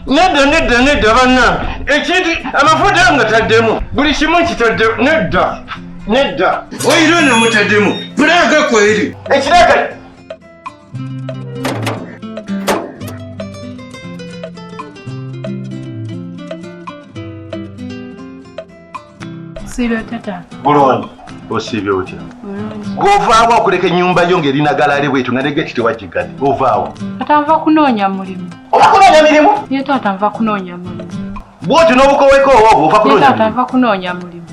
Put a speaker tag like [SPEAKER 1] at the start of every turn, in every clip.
[SPEAKER 1] Nedda banna. Ekintu amafuta nga taddemu. Buli kimu kitadde nedda. Oyirone mutaddemu. Pulaga kweri. Ekiraka.
[SPEAKER 2] Sibe tata.
[SPEAKER 1] Bulongi. Osiibye otya? Govaawo okuleka ennyumba yo ng'erina galaale bwetu nga negeti tewagiggadde. Govaawo.
[SPEAKER 2] Tata nva kunoonya mulimu.
[SPEAKER 1] Oba kunoonya mirimu?
[SPEAKER 2] Ye tata nva kunoonya mulimu.
[SPEAKER 1] Bw'otyo n'obukoweko obwo ova kunoonya
[SPEAKER 2] mirimu? Ye tata nva kunoonya mulimu.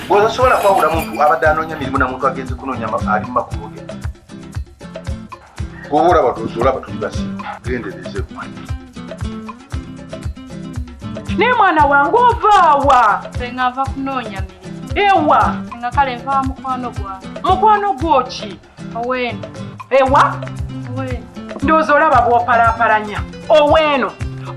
[SPEAKER 1] Bw'osobola kwawula muntu abadde anoonya mirimu na muntu agenze kunoonya ali mu makubo ge. Oba olaba tuli basiba. Gendereze gwe.
[SPEAKER 3] Ne mwana wange ovaawa?
[SPEAKER 2] Senga nva kunoonya mirimu.
[SPEAKER 3] Ewa.
[SPEAKER 2] Senga kale nva mukwano gwange.
[SPEAKER 3] Mukwano gwo ki?
[SPEAKER 2] Oweeno.
[SPEAKER 3] Ewa?
[SPEAKER 2] Oweeno.
[SPEAKER 3] Ndowooza olaba bw'opalaapalanya. Oweeno.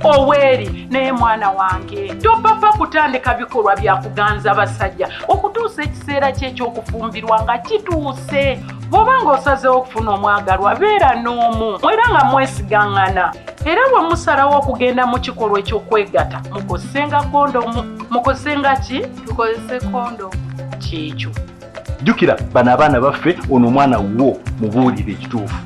[SPEAKER 3] Oweeri naye mwana wange topapa kutandika bikolwa bya kuganza basajja okutuusa ekiseera kye eky'okufumbirwa nga kituuse. Bw'oba ng'osazeewo okufuna omwagalwa beera n'omu era nga mwesigaŋŋana. Era bwe musalawo okugenda mu kikolwa eky'okwegatta mukosenga kondomu. Mukosenga ki?
[SPEAKER 2] Tukozese kondomu.
[SPEAKER 3] Kyekyo.
[SPEAKER 1] Jjukira bano abaana baffe ono omwana wo mubuulire ekituufu.